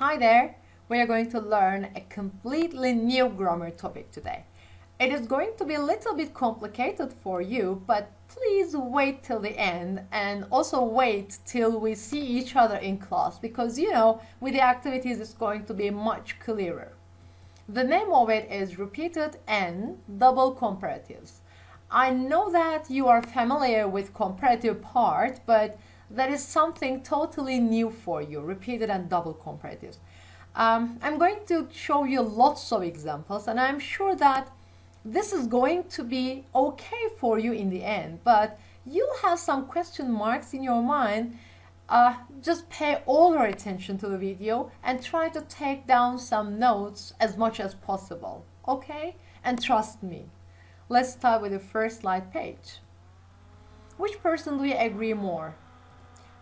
Hi there! We are going to learn a completely new grammar topic today. It is going to be a little bit complicated for you, but please wait till the end and also wait till we see each other in class because with the activities it's going to be much clearer. The name of it is repeated and double comparatives. I know that you are familiar with comparative part, but that is something totally new for you, repeated and double comparatives. I'm going to show you lots of examples, and I'm sure that this is going to be okay for you in the end, but you'll have some question marks in your mind. Just pay all your attention to the video and try to take down some notes as much as possible, okay? And trust me. Let's start with the first slide page. Which person do you agree more?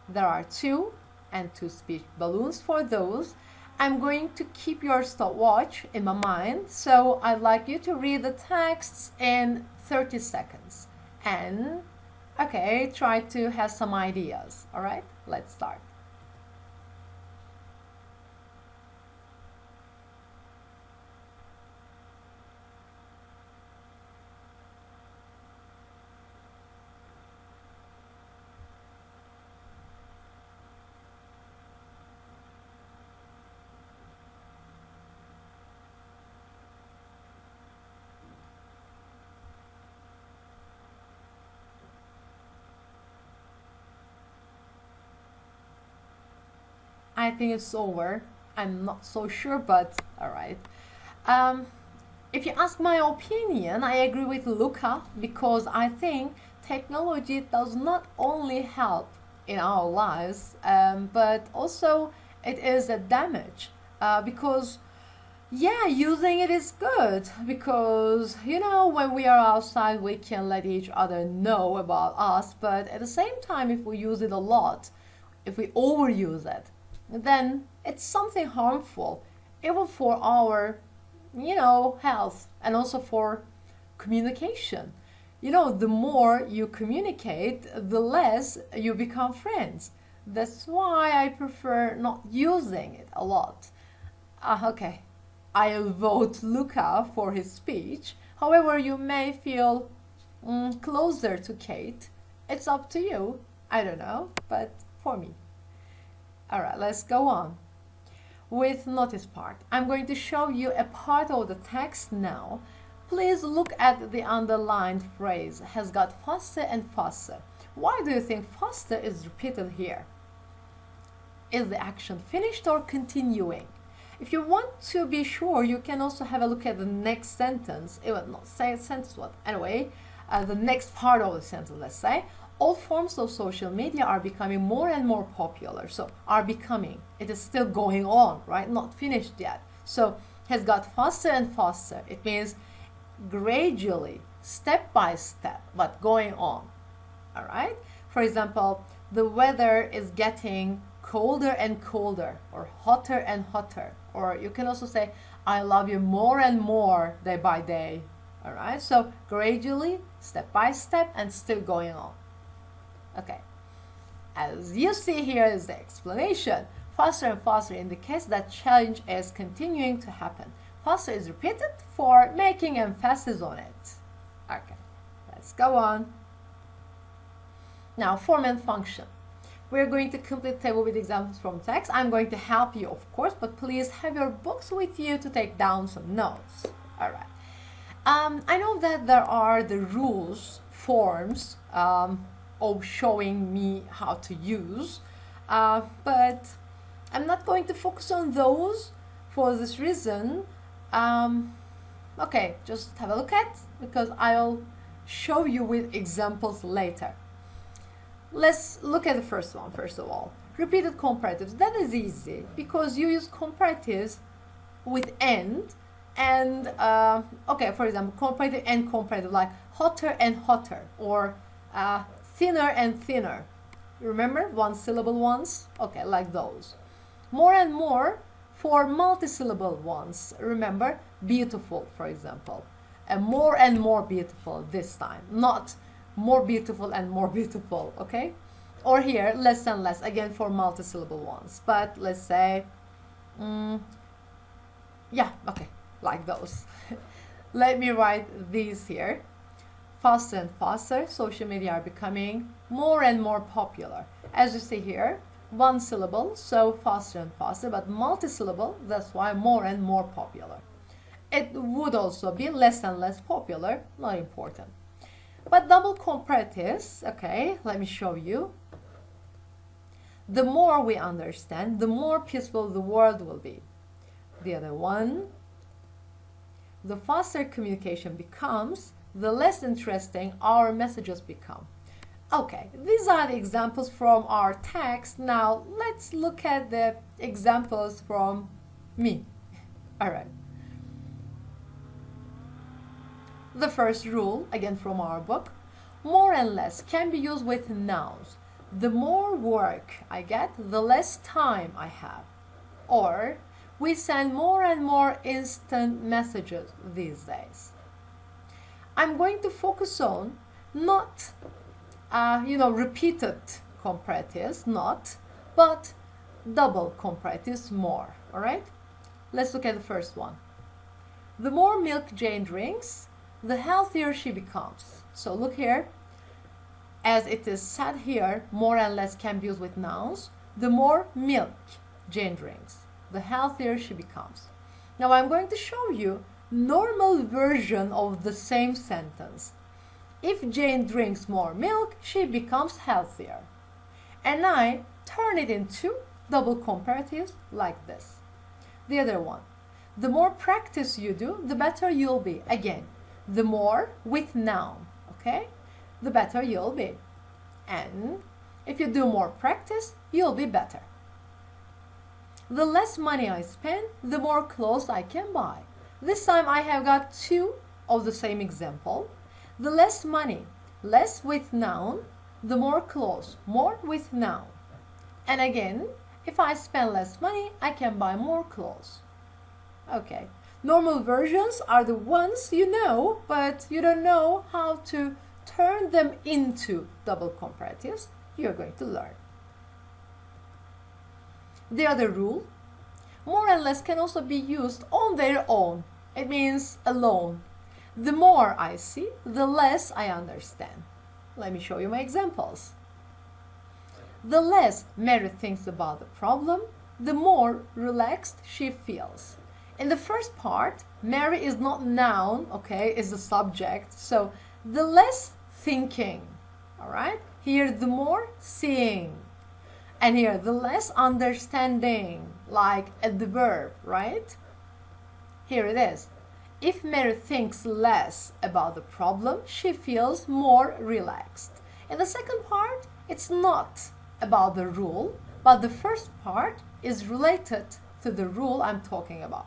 There are two and two speech balloons for those. I'm going to keep your stopwatch in my mind, so I'd like you to read the texts in 30 seconds. And, okay, try to have some ideas, all right? Let's start. I think it's over. I'm not so sure, but all right. If you ask my opinion, I agree with Luca because I think technology does not only help in our lives, but also it is a damage because yeah, using it is good because when we are outside we can let each other know about us, but at the same time if we use it a lot, if we overuse it, then it's something harmful, even for our, health and also for communication. The more you communicate, the less you become friends. That's why I prefer not using it a lot. Okay, I'll vote Luca for his speech. However, you may feel closer to Kate. It's up to you. I don't know, but for me. All right, let's go on with notice part. I'm going to show you a part of the text now. Please look at the underlined phrase, has got faster and faster. Why do you think faster is repeated here? Is the action finished or continuing? If you want to be sure, you can also have a look at the next sentence. It will not say sentence, what? Anyway, the next part of the sentence, let's say. All forms of social media are becoming more and more popular. So, are becoming. It is still going on, right? Not finished yet. So, has got faster and faster. It means gradually, step by step, but going on. All right? For example, the weather is getting colder and colder, or hotter and hotter. Or you can also say, I love you more and more day by day. All right? So, gradually, step by step, and still going on. Okay, as you see here is the explanation. Faster and faster indicates that change is continuing to happen. Faster is repeated for making emphasis on it. Okay, let's go on. Now, form and function. We're going to complete the table with examples from text. I'm going to help you, of course, but please have your books with you to take down some notes. All right. I know that there are the rules, forms, of showing me how to use, but I'm not going to focus on those for this reason. Okay, just have a look at because I'll show you with examples later. Let's look at the first one first of all. Repeated comparatives. That is easy because you use comparatives with and okay, for example, comparative and comparative, like hotter and hotter, or thinner and thinner. Remember one syllable ones? Okay, like those. More and more for multi-syllable ones. Remember beautiful, for example. And more beautiful this time, not more beautiful and more beautiful, okay? Or here, less and less, again for multi-syllable ones. But let's say Yeah, okay, like those. Let me write these here. Faster and faster, social media are becoming more and more popular. As you see here, one syllable, so faster and faster, but multi-syllable, that's why more and more popular. It would also be less and less popular, not important. But double comparatives, okay, let me show you. The more we understand, the more peaceful the world will be. The other one, the faster communication becomes, the less interesting our messages become. Okay, these are the examples from our text. Now let's look at the examples from me. All right. The first rule, again from our book, more and less can be used with nouns. The more work I get, the less time I have. Or, we send more and more instant messages these days. I'm going to focus on not, repeated comparatives, but double comparatives more, all right? Let's look at the first one. The more milk Jane drinks, the healthier she becomes. So look here, as it is said here, more and less can be used with nouns. The more milk Jane drinks, the healthier she becomes. Now I'm going to show you normal version of the same sentence. If Jane drinks more milk, she becomes healthier. And I turn it into double comparatives like this. The other one. The more practice you do, the better you'll be. Again, the more with noun, okay? The better you'll be. And if you do more practice, you'll be better. The less money I spend, the more clothes I can buy. This time I have got two of the same example. The less money, less with noun, the more clothes, more with noun. And again, if I spend less money, I can buy more clothes. Okay. Normal versions are the ones you know, but you don't know how to turn them into double comparatives. You're going to learn. The other rule, more and less can also be used on their own. It means alone. The more I see, the less I understand. Let me show you my examples. The less Mary thinks about the problem, the more relaxed she feels. In the first part, Mary is not noun, okay, is the subject. So the less thinking, all right? Here, the more seeing. And here, the less understanding, like at the verb, right? Here it is. If Mary thinks less about the problem, she feels more relaxed. In the second part, it's not about the rule, but the first part is related to the rule I'm talking about.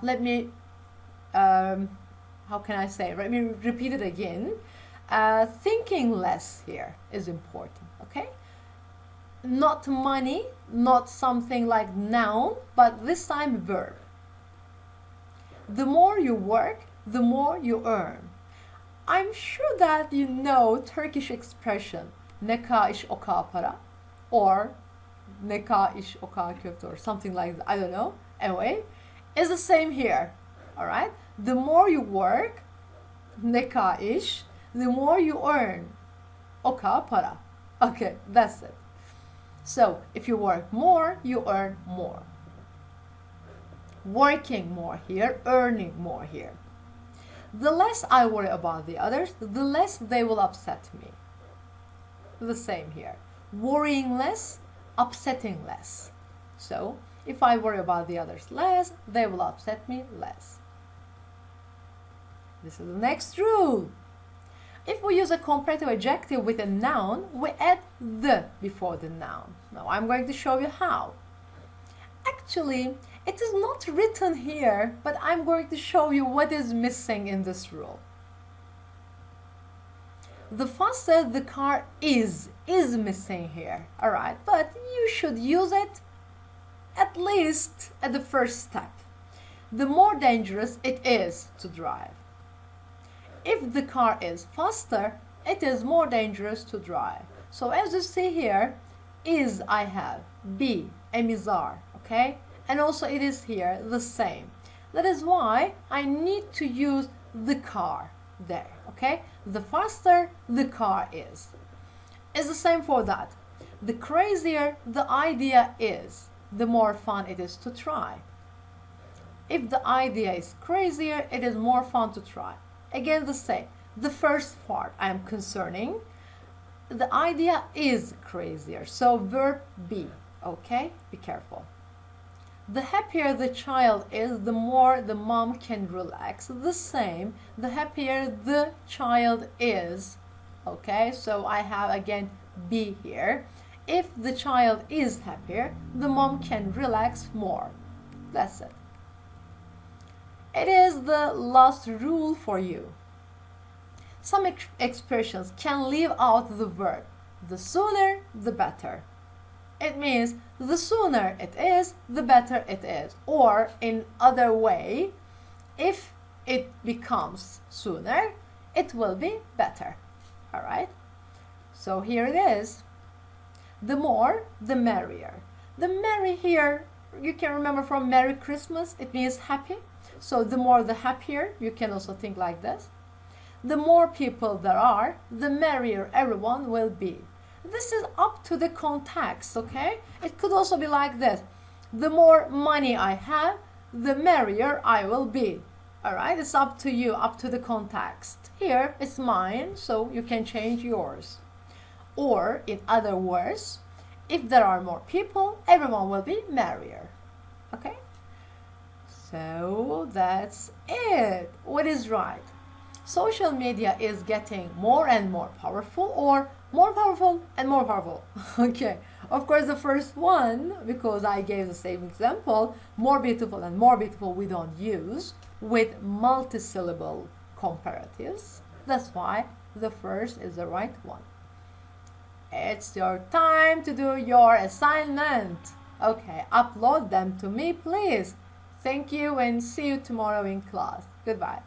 Let me repeat it again. Thinking less here is important, okay? Not money, not something like noun, but this time verb. The more you work, the more you earn. I'm sure that you know Turkish expression ne kadar iş o kadar para, or ne kadar iş o kadar köfte, or something like that. I don't know. Anyway, it's the same here. All right. The more you work, ne kadar iş, the more you earn, o kadar para. Okay, that's it. So if you work more, you earn more. Working more here, earning more here. The less I worry about the others, the less they will upset me. The same here. Worrying less, upsetting less. So if I worry about the others less, they will upset me less. This is the next rule. If we use a comparative adjective with a noun, we add the before the noun. Now I'm going to show you how. Actually, it is not written here, but I'm going to show you what is missing in this rule. The faster the car is missing here, all right? But you should use it at least at the first step. The more dangerous it is to drive. If the car is faster, it is more dangerous to drive. So as you see here, is I have, be, am is are, okay? And also it is here the same. That is why I need to use the car there, okay? The faster the car is. It's the same for that. The crazier the idea is, the more fun it is to try. If the idea is crazier, it is more fun to try. Again, the same. The first part I am concerning, the idea is crazier, so verb be, okay? Be careful. The happier the child is, the more the mom can relax. The same, the happier the child is, okay? So I have again be here. If the child is happier, the mom can relax more. That's it. It is the last rule for you. Some expressions can leave out the verb. The sooner, the better. It means the sooner it is, the better it is. Or in other way, if it becomes sooner, it will be better. All right? So here it is. The more, the merrier. The merry here, you can remember from Merry Christmas, it means happy. So the more, the happier. You can also think like this. The more people there are, the merrier everyone will be. This is up to the context, okay? It could also be like this. The more money I have, the merrier I will be. All right? It's up to you, up to the context. Here, it's mine, so you can change yours. Or, in other words, if there are more people, everyone will be merrier. Okay? So, that's it. What is right? Social media is getting more and more powerful, or more powerful and more powerful. Okay, of course the first one, because I gave the same example, more beautiful and more beautiful we don't use with multisyllable comparatives. That's why the first is the right one. It's your time to do your assignment. Okay, upload them to me please. Thank you and see you tomorrow in class. Goodbye.